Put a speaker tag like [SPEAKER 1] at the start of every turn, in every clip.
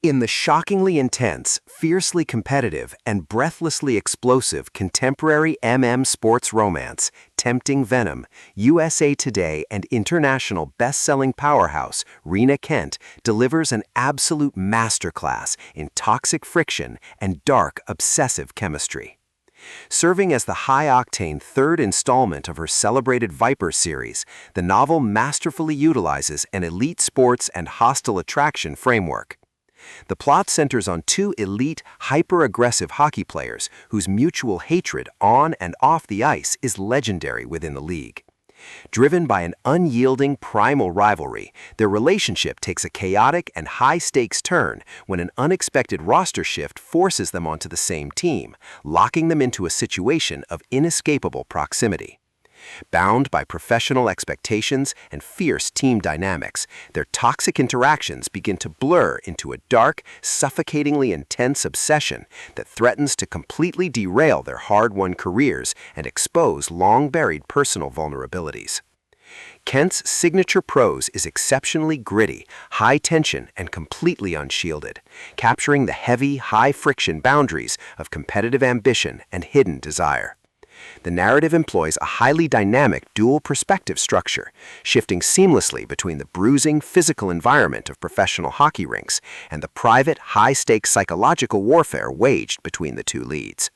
[SPEAKER 1] In the shockingly intense, fiercely competitive, and breathlessly explosive contemporary sports romance, Tempting Venom, USA Today and international best-selling powerhouse Rina Kent delivers an absolute masterclass in toxic friction and dark, obsessive chemistry. Serving as the high-octane third installment of her celebrated Viper series, the novel masterfully utilizes an elite sports and hostile attraction framework. The plot centers on two elite, hyper-aggressive hockey players whose mutual hatred on and off the ice is legendary within the league. Driven by an unyielding primal rivalry, their relationship takes a chaotic and high-stakes turn when an unexpected roster shift forces them onto the same team, locking them into a situation of inescapable proximity. Bound by professional expectations and fierce team dynamics, their toxic interactions begin to blur into a dark, suffocatingly intense obsession that threatens to completely derail their hard-won careers and expose long-buried personal vulnerabilities. Kent's signature prose is exceptionally gritty, high-tension, and completely unshielded, capturing the heavy, high-friction boundaries of competitive ambition and hidden desire. The narrative employs a highly dynamic dual perspective structure, shifting seamlessly between the bruising physical environment of professional hockey rinks and the private, high-stakes psychological warfare waged between the two leads.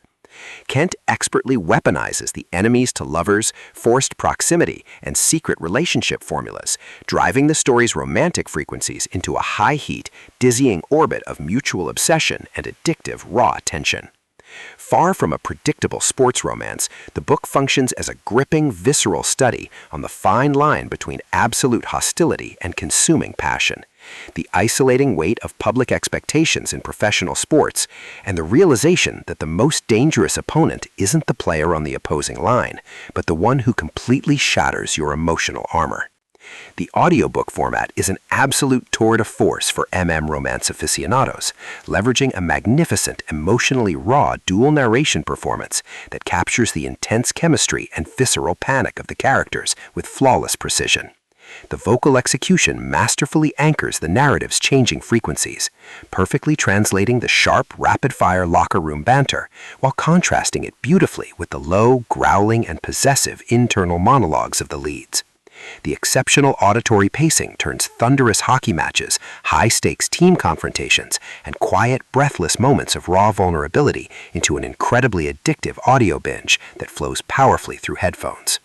[SPEAKER 1] Kent expertly weaponizes the enemies to lovers, forced proximity, and secret relationship formulas, driving the story's romantic frequencies into a high-heat, dizzying orbit of mutual obsession and addictive raw tension. Far from a predictable sports romance, the book functions as a gripping, visceral study on the fine line between absolute hostility and consuming passion, the isolating weight of public expectations in professional sports, and the realization that the most dangerous opponent isn't the player on the opposing line, but the one who completely shatters your emotional armor. The audiobook format is an absolute tour de force for romance aficionados, leveraging a magnificent, emotionally raw dual narration performance that captures the intense chemistry and visceral panic of the characters with flawless precision. The vocal execution masterfully anchors the narrative's changing frequencies, perfectly translating the sharp, rapid-fire locker room banter, while contrasting it beautifully with the low, growling, and possessive internal monologues of the leads. The exceptional auditory pacing turns thunderous hockey matches, high-stakes team confrontations, and quiet, breathless moments of raw vulnerability into an incredibly addictive audio binge that flows powerfully through headphones.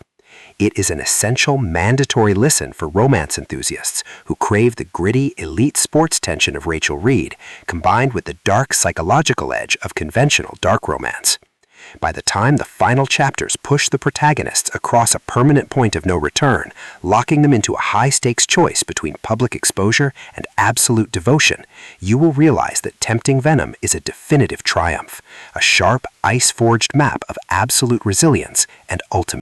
[SPEAKER 1] It is an essential, mandatory listen for romance enthusiasts who crave the gritty, elite sports tension of Rachel Reed, combined with the dark psychological edge of conventional dark romance. By the time the final chapters push the protagonists across a permanent point of no return, locking them into a high-stakes choice between public exposure and absolute devotion, you will realize that Tempting Venom is a definitive triumph, a sharp, ice-forged map of absolute resilience and ultimate